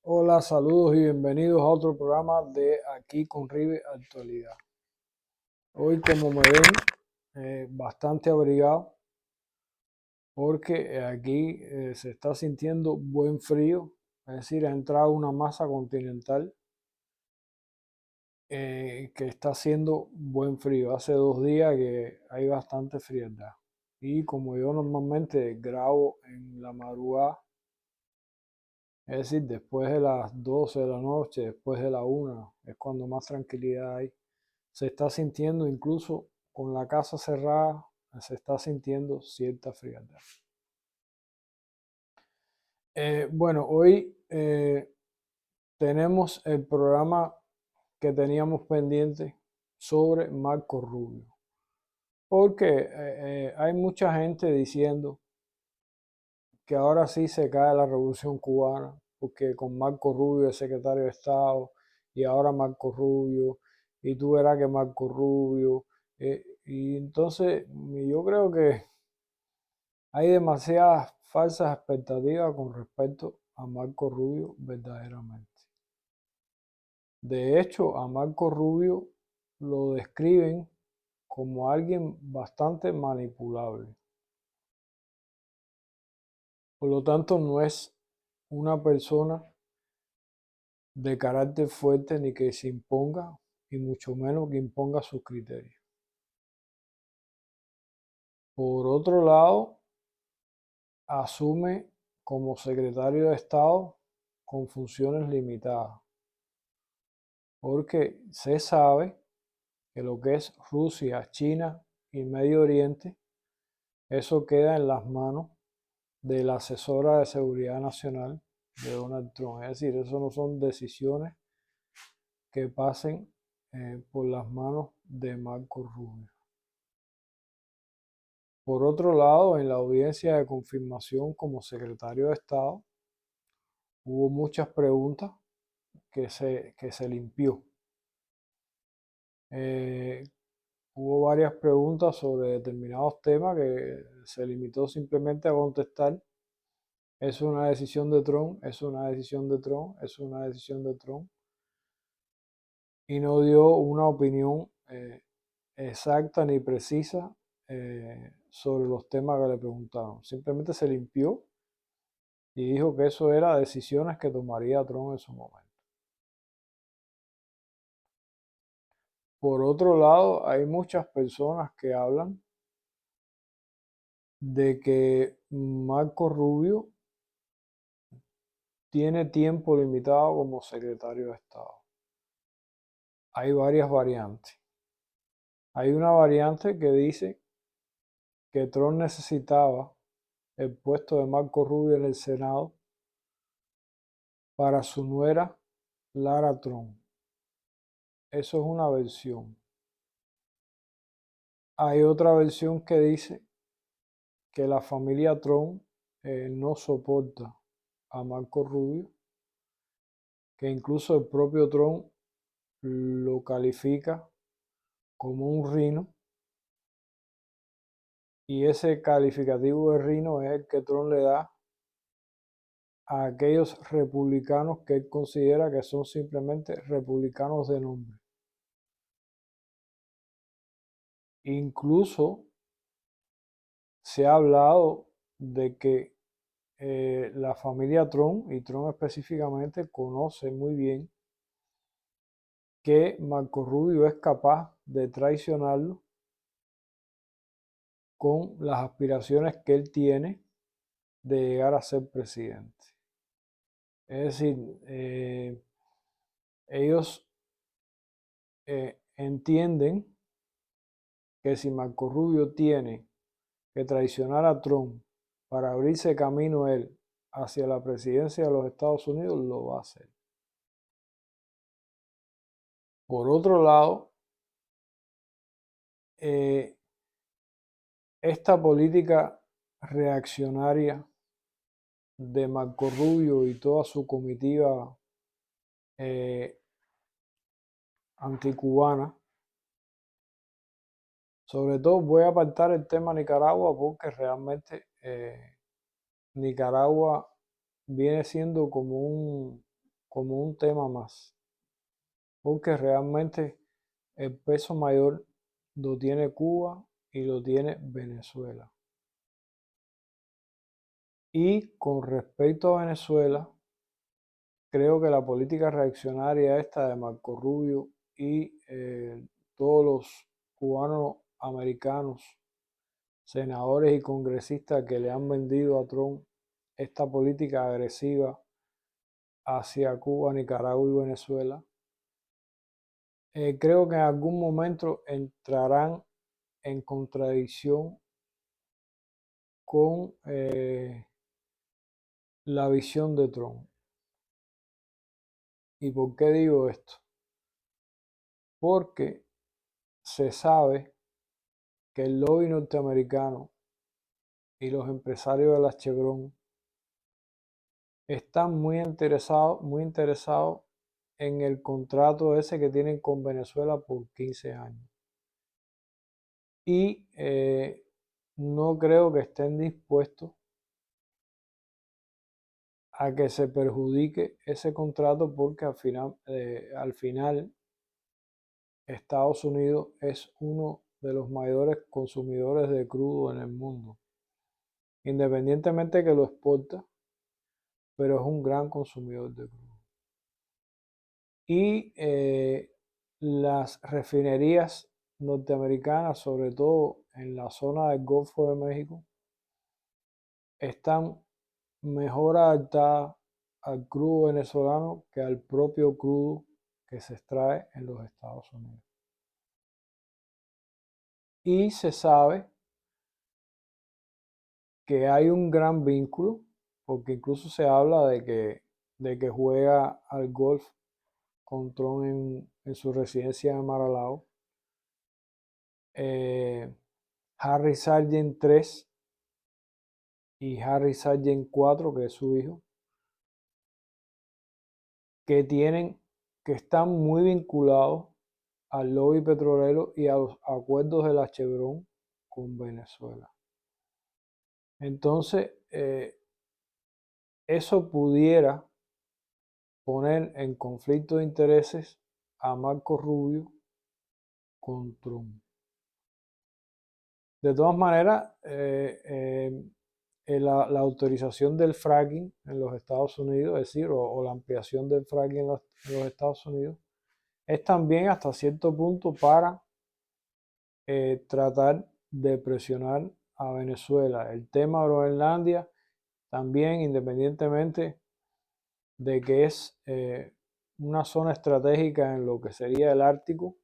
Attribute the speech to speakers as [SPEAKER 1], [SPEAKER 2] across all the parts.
[SPEAKER 1] Hola, saludos y bienvenidos a otro programa de Aquí con Ribe Actualidad. Hoy, como me ven, bastante abrigado porque aquí se está sintiendo buen frío, es decir, ha entrado una masa continental que está haciendo buen frío. Hace 2 días que hay bastante frialdad. Y como yo normalmente grabo en la madrugada, es decir, después de las 12 de la noche, después de la 1, es cuando más tranquilidad hay. Se está sintiendo incluso con la casa cerrada, se está sintiendo cierta frialdad. Bueno, hoy tenemos el programa que teníamos pendiente sobre Marco Rubio, porque hay mucha gente diciendo que ahora sí se cae la Revolución Cubana, porque con Marco Rubio es secretario de Estado y ahora Marco Rubio, y tú verás que Marco Rubio, y entonces yo creo que hay demasiadas falsas expectativas con respecto a Marco Rubio verdaderamente. De hecho, a Marco Rubio lo describen como alguien bastante manipulable. Por lo tanto, no es una persona de carácter fuerte ni que se imponga, y mucho menos que imponga sus criterios. Por otro lado, asume como secretario de Estado con funciones limitadas, porque se sabe que lo que es Rusia, China y Medio Oriente, eso queda en las manos de la asesora de seguridad nacional de Donald Trump. Es decir, eso no son decisiones que pasen por las manos de Marco Rubio. Por otro lado, en la audiencia de confirmación como secretario de Estado, hubo muchas preguntas que se limpió. Eh, Hubo varias preguntas sobre determinados temas que se limitó simplemente a contestar: es una decisión de Trump, es una decisión de Trump, es una decisión de Trump, y no dio una opinión exacta ni precisa sobre los temas que le preguntaron. Simplemente se limpió y dijo que eso era decisiones que tomaría Trump en su momento. Por otro lado, hay muchas personas que hablan de que Marco Rubio tiene tiempo limitado como secretario de Estado. Hay varias variantes. Hay una variante que dice que Trump necesitaba el puesto de Marco Rubio en el Senado para su nuera Lara Trump. Eso es una versión. Hay otra versión que dice que la familia Trump no soporta a Marco Rubio, que incluso el propio Trump lo califica como un rino, y ese calificativo de rino es el que Trump le da a aquellos republicanos que él considera que son simplemente republicanos de nombre. Incluso se ha hablado de que la familia Trump, y Trump específicamente, conoce muy bien que Marco Rubio es capaz de traicionarlo con las aspiraciones que él tiene de llegar a ser presidente. Es decir, ellos entienden que si Marco Rubio tiene que traicionar a Trump para abrirse camino él hacia la presidencia de los Estados Unidos, lo va a hacer. Por otro lado, eh, esta política reaccionaria de Marco Rubio y toda su comitiva eh, anticubana, sobre todo voy a apartar el tema Nicaragua porque realmente Nicaragua viene siendo como como un tema más, porque realmente el peso mayor lo tiene Cuba y lo tiene Venezuela. Y con respecto a Venezuela, creo que la política reaccionaria esta de Marco Rubio y todos los cubanos americanos, senadores y congresistas que le han vendido a Trump esta política agresiva hacia Cuba, Nicaragua y Venezuela, creo que en algún momento entrarán en contradicción con la visión de Trump. ¿Y por qué digo esto? Porque se sabe que el lobby norteamericano y los empresarios de la Chevron están muy interesados en el contrato ese que tienen con Venezuela por 15 años. Y no creo que estén dispuestos a que se perjudique ese contrato porque al final Estados Unidos es uno de los mayores consumidores de crudo en el mundo, independientemente que lo exporta, pero es un gran consumidor de crudo. Y las refinerías norteamericanas, sobre todo en la zona del Golfo de México, están mejor adaptadas al crudo venezolano que al propio crudo que se extrae en los Estados Unidos. Y se sabe que hay un gran vínculo, porque incluso se habla de que juega al golf con Trump en su residencia en Mar-a-Lago. Harry Sargent 3 y Harry Sargent 4, que es su hijo, que están muy vinculados al lobby petrolero y a los acuerdos de la Chevron con Venezuela. Entonces, eso pudiera poner en conflicto de intereses a Marco Rubio con Trump. De todas maneras, la autorización del fracking en los Estados Unidos, es decir, o la ampliación del fracking en los Estados Unidos, es también hasta cierto punto para tratar de presionar a Venezuela. El tema de Groenlandia también, independientemente de que es una zona estratégica en lo que sería el Ártico,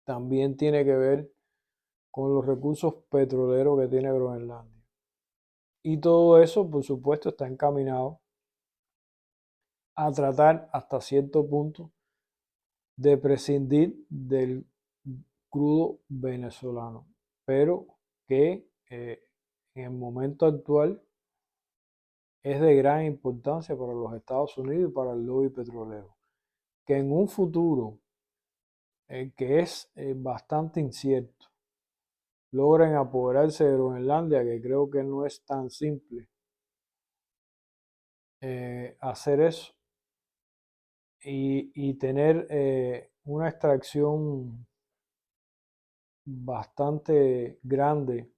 [SPEAKER 1] también tiene que ver con los recursos petroleros que tiene Groenlandia. Y todo eso, por supuesto, está encaminado a tratar hasta cierto punto de prescindir del crudo venezolano, pero que en el momento actual es de gran importancia para los Estados Unidos y para el lobby petrolero. Que en un futuro que es bastante incierto, logren apoderarse de Groenlandia, que creo que no es tan simple hacer eso y tener una extracción bastante grande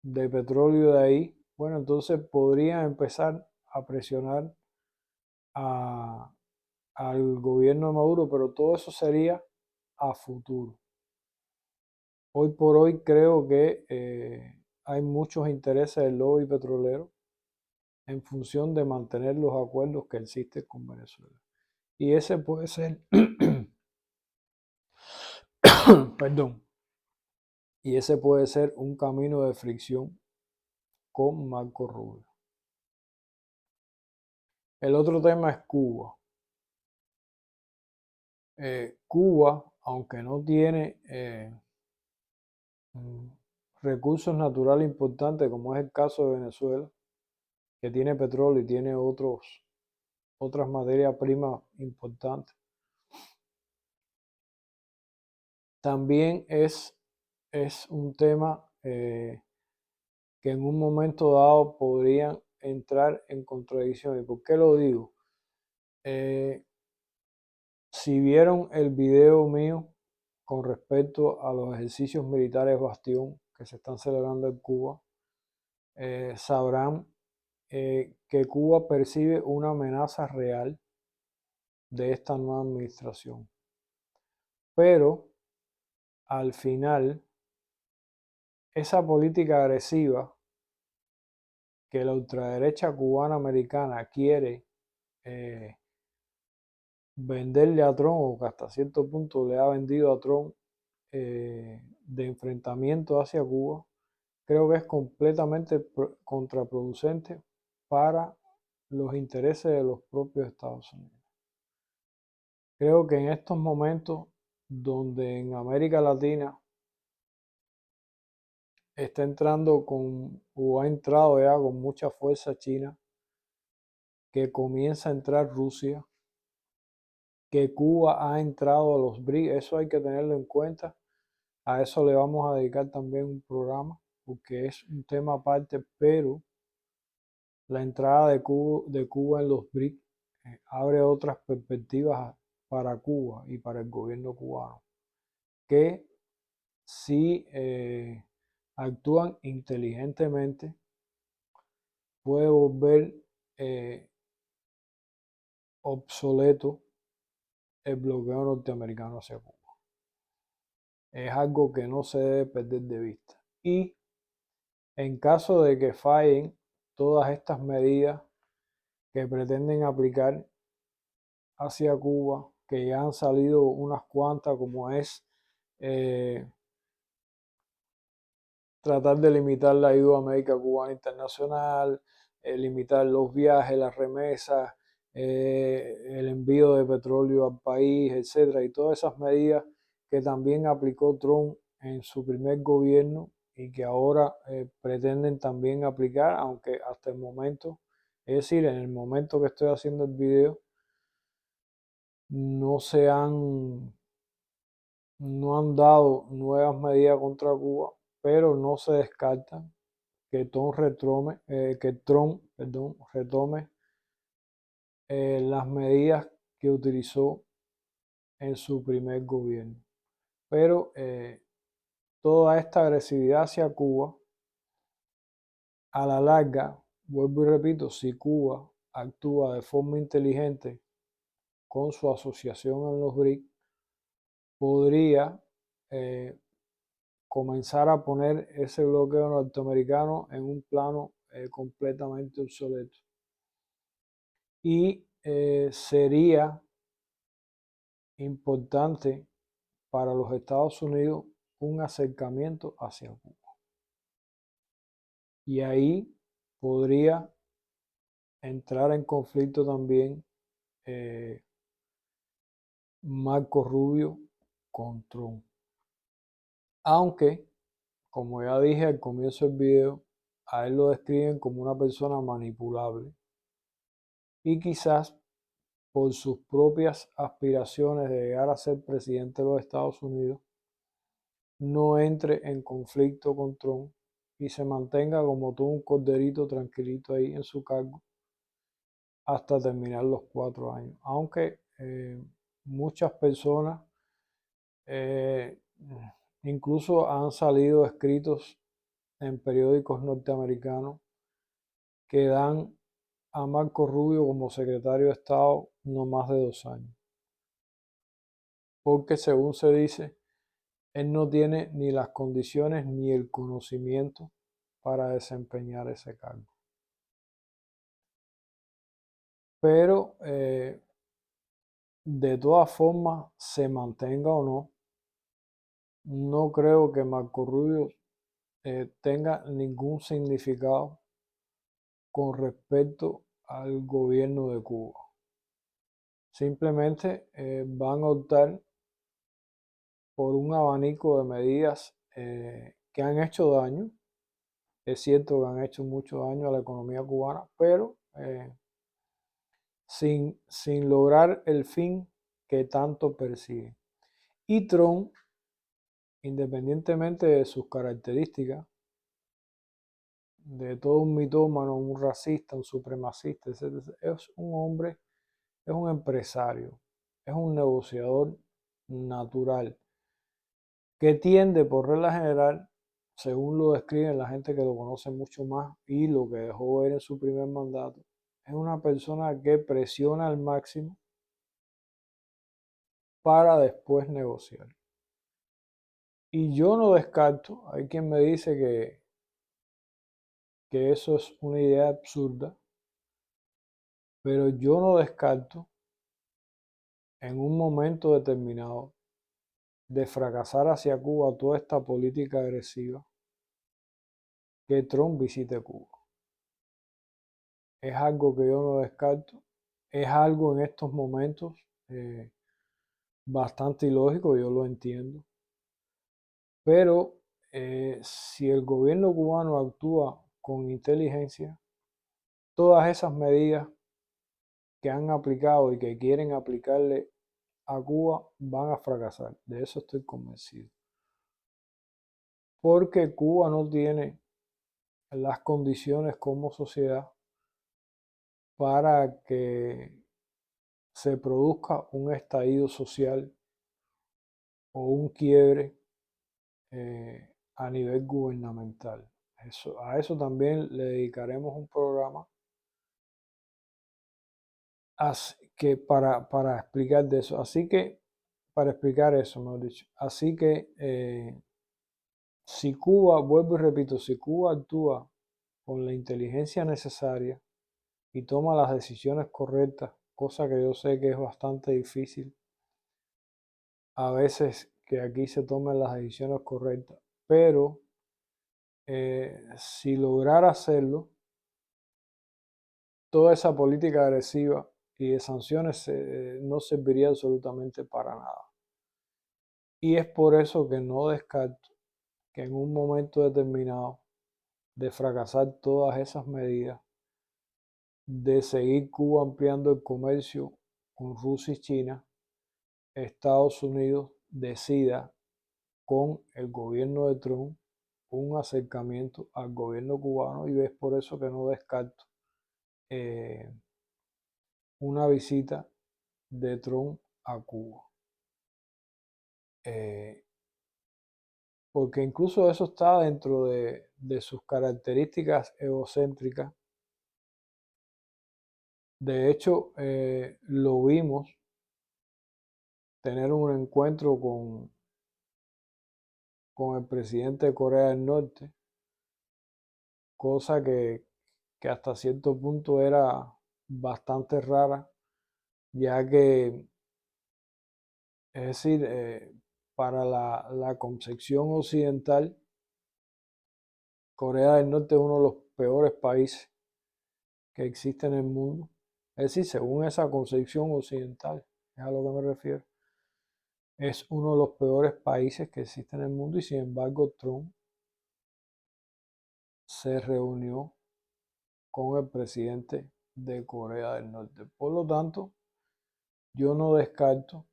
[SPEAKER 1] de petróleo de ahí, bueno, entonces podrían empezar a presionar al gobierno de Maduro, pero todo eso sería a futuro. Hoy por hoy creo que hay muchos intereses del lobby petrolero en función de mantener los acuerdos que existen con Venezuela. Y ese puede ser, perdón, y ese puede ser un camino de fricción con Marco Rubio. El otro tema es Cuba. Cuba, aunque no tiene recursos naturales importantes, como es el caso de Venezuela, que tiene petróleo y tiene otras materias primas importantes, también es un tema que en un momento dado podrían entrar en contradicción. ¿Y por qué lo digo? Si vieron el video mío con respecto a los ejercicios militares Bastión que se están celebrando en Cuba, sabrán que Cuba percibe una amenaza real de esta nueva administración. Pero al final, esa política agresiva que la ultraderecha cubana americana quiere venderle a Trump, o que hasta cierto punto le ha vendido a Trump, de enfrentamiento hacia Cuba, creo que es completamente contraproducente para los intereses de los propios Estados Unidos. Creo que en estos momentos donde en América Latina está entrando o ha entrado ya con mucha fuerza China, que comienza a entrar Rusia, que Cuba ha entrado a los BRICS, eso hay que tenerlo en cuenta. A eso le vamos a dedicar también un programa, porque es un tema aparte, pero la entrada de Cuba en los BRICS abre otras perspectivas para Cuba y para el gobierno cubano, que si actúan inteligentemente, puede volver obsoleto el bloqueo norteamericano hacia Cuba. Es algo que no se debe perder de vista. Y en caso de que fallen todas estas medidas que pretenden aplicar hacia Cuba, que ya han salido unas cuantas, como es tratar de limitar la ayuda médica cubana internacional, limitar los viajes, las remesas, el envío de petróleo al país, etcétera, y todas esas medidas que también aplicó Trump en su primer gobierno y que ahora pretenden también aplicar, aunque hasta el momento, es decir, en el momento que estoy haciendo el video, no han dado nuevas medidas contra Cuba, pero no se descarta que Trump retome las medidas que utilizó en su primer gobierno. Pero toda esta agresividad hacia Cuba, a la larga, vuelvo y repito, si Cuba actúa de forma inteligente con su asociación en los BRICS, podría comenzar a poner ese bloqueo norteamericano en un plano completamente obsoleto. Y sería importante para los Estados Unidos un acercamiento hacia Cuba. Y ahí podría entrar en conflicto también Marco Rubio con Trump. Aunque, como ya dije al comienzo del video, a él lo describen como una persona manipulable y quizás por sus propias aspiraciones de llegar a ser presidente de los Estados Unidos, no entre en conflicto con Trump y se mantenga como todo un corderito tranquilito ahí en su cargo hasta terminar los 4 años. Aunque muchas personas, incluso han salido escritos en periódicos norteamericanos que dan a Marco Rubio como secretario de Estado no más de 2 años. Porque según se dice, él no tiene ni las condiciones ni el conocimiento para desempeñar ese cargo. Pero de todas formas, se mantenga o no, no creo que Marco Rubio tenga ningún significado con respecto al gobierno de Cuba. Simplemente van a optar por un abanico de medidas que han hecho daño. Es cierto que han hecho mucho daño a la economía cubana, pero sin lograr el fin que tanto persigue. Y Trump, independientemente de sus características, de todo un mitómano, un racista, un supremacista, etc., es un hombre es un empresario, es un negociador natural, que tiende por regla general, según lo describen la gente que lo conoce mucho más y lo que dejó ver en su primer mandato, es una persona que presiona al máximo para después negociar. Y yo no descarto, hay quien me dice que eso es una idea absurda, pero yo no descarto en un momento determinado de fracasar hacia Cuba toda esta política agresiva, que Trump visite Cuba. Es algo que yo no descarto, es algo en estos momentos bastante ilógico, yo lo entiendo, pero si el gobierno cubano actúa con inteligencia, todas esas medidas que han aplicado y que quieren aplicarle a Cuba van a fracasar, de eso estoy convencido, porque Cuba no tiene las condiciones como sociedad para que se produzca un estallido social o un quiebre a nivel gubernamental. A eso también le dedicaremos un programa para explicar de eso. Así que, para explicar eso, mejor dicho. Así que, si Cuba, vuelvo y repito, si Cuba actúa con la inteligencia necesaria y toma las decisiones correctas, cosa que yo sé que es bastante difícil a veces que aquí se tomen las decisiones correctas, pero si lograra hacerlo, toda esa política agresiva y de sanciones no serviría absolutamente para nada. Y es por eso que no descarto que en un momento determinado de fracasar todas esas medidas, de seguir Cuba ampliando el comercio con Rusia y China, Estados Unidos decida con el gobierno de Trump un acercamiento al gobierno cubano, y es por eso que no descarto eh, una visita de Trump a Cuba. Eh, Porque incluso eso está dentro de sus características egocéntricas. De hecho, lo vimos tener un encuentro con el presidente de Corea del Norte, cosa que hasta cierto punto era bastante rara, ya que, es decir, para la concepción occidental, Corea del Norte es uno de los peores países que existe en el mundo. Es decir, según esa concepción occidental, es a lo que me refiero. Es uno de los peores países que existe en el mundo, y sin embargo Trump se reunió con el presidente de Corea del Norte. Por lo tanto, yo no descarto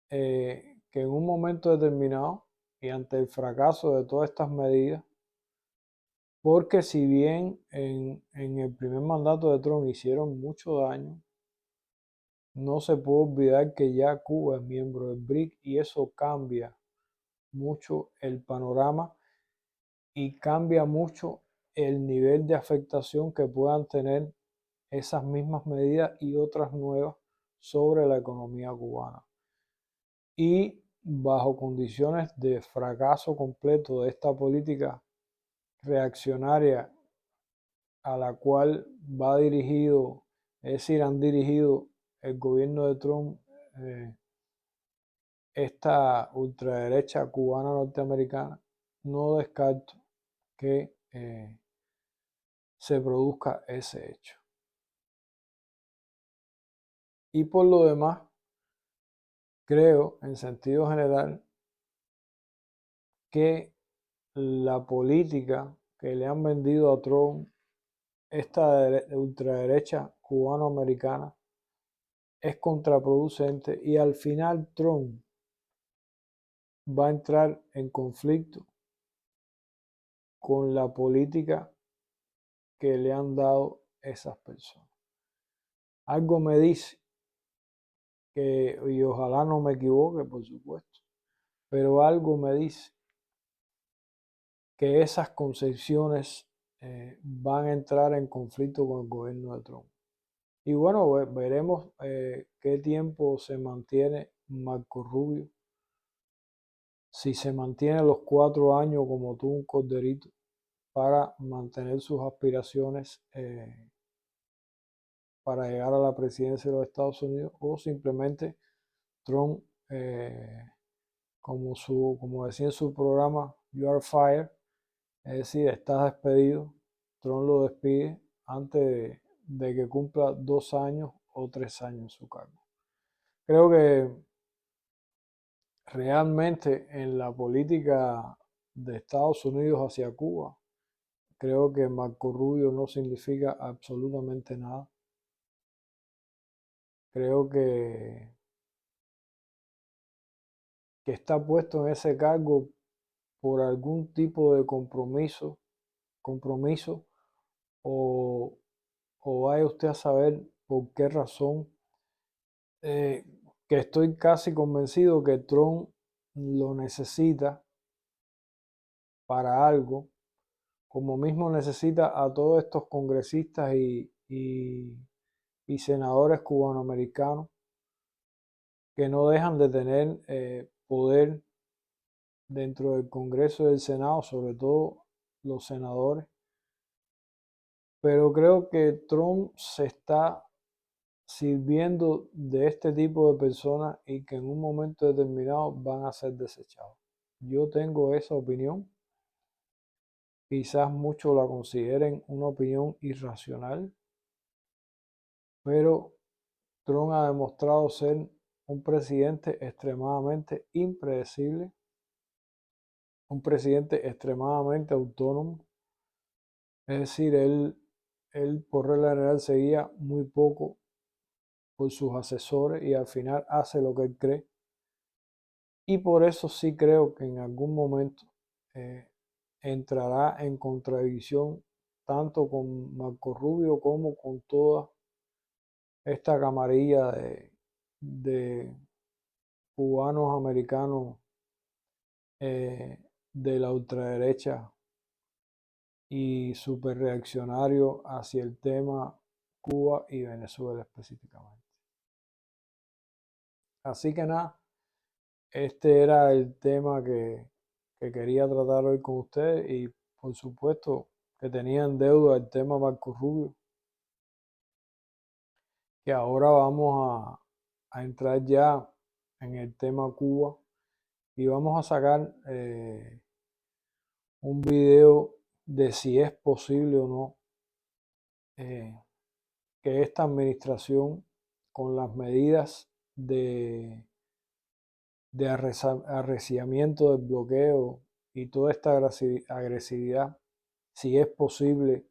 [SPEAKER 1] que en un momento determinado y ante el fracaso de todas estas medidas, porque si bien en el primer mandato de Trump hicieron mucho daño, no se puede olvidar que ya Cuba es miembro del BRIC y eso cambia mucho el panorama y cambia mucho el nivel de afectación que puedan tener esas mismas medidas y otras nuevas sobre la economía cubana. Y bajo condiciones de fracaso completo de esta política reaccionaria a la cual va dirigido, es decir, han dirigido el gobierno de Trump, esta ultraderecha cubana norteamericana, no descarto que se produzca ese hecho. Y por lo demás, creo en sentido general que la política que le han vendido a Trump, esta ultraderecha cubano-americana, es contraproducente, y al final Trump va a entrar en conflicto con la política que le han dado esas personas. Algo me dice que, y ojalá no me equivoque, por supuesto, pero algo me dice que esas concesiones van a entrar en conflicto con el gobierno de Trump. Y bueno, veremos qué tiempo se mantiene Marco Rubio, si se mantiene los 4 años como tú un corderito para mantener sus aspiraciones para llegar a la presidencia de los Estados Unidos, o simplemente Trump, como decía en su programa, You are fired, es decir, estás despedido. Trump lo despide antes de que cumpla 2 años o 3 años en su cargo. Creo que realmente en la política de Estados Unidos hacia Cuba, creo que Marco Rubio no significa absolutamente nada. Creo que está puesto en ese cargo por algún tipo de compromiso o, o vaya usted a saber por qué razón, que estoy casi convencido que Trump lo necesita para algo, como mismo necesita a todos estos congresistas y senadores cubanoamericanos que no dejan de tener poder dentro del Congreso y del Senado, sobre todo los senadores. Pero creo que Trump se está sirviendo de este tipo de personas y que en un momento determinado van a ser desechados. Yo tengo esa opinión. Quizás muchos la consideren una opinión irracional, pero Trump ha demostrado ser un presidente extremadamente impredecible, un presidente extremadamente autónomo. Es decir, él por regla general seguía muy poco por sus asesores y al final hace lo que él cree. Y por eso sí creo que en algún momento entrará en contradicción tanto con Marco Rubio como con toda esta camarilla de cubanos americanos de la ultraderecha y super reaccionario hacia el tema Cuba y Venezuela específicamente. Así que nada, este era el tema que quería tratar hoy con ustedes y por supuesto que tenía en deuda el tema Marco Rubio, que ahora vamos a entrar ya en el tema Cuba y vamos a sacar un video de si es posible o no que esta administración, con las medidas de arreciamiento del bloqueo y toda esta agresividad, si es posible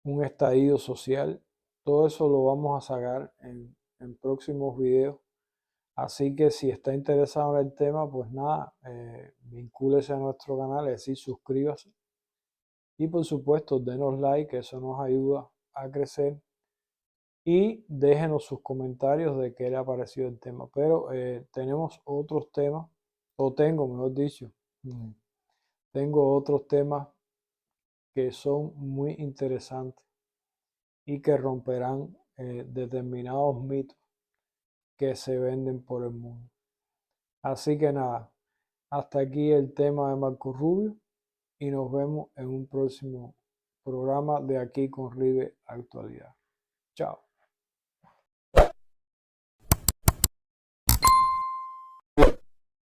[SPEAKER 1] un estallido social. Todo eso lo vamos a sacar en próximos videos. Así que si está interesado en el tema, pues nada, vincúlese a nuestro canal, es decir, suscríbase. Y por supuesto, denos like, que eso nos ayuda a crecer. Y déjenos sus comentarios de qué le ha parecido el tema. Pero tenemos otros temas, o tengo, mejor dicho, tengo otros temas que son muy interesantes y que romperán determinados mitos que se venden por el mundo. Así que nada, hasta aquí el tema de Marco Rubio y nos vemos en un próximo programa de Aquí con Ribe Actualidad. Chao.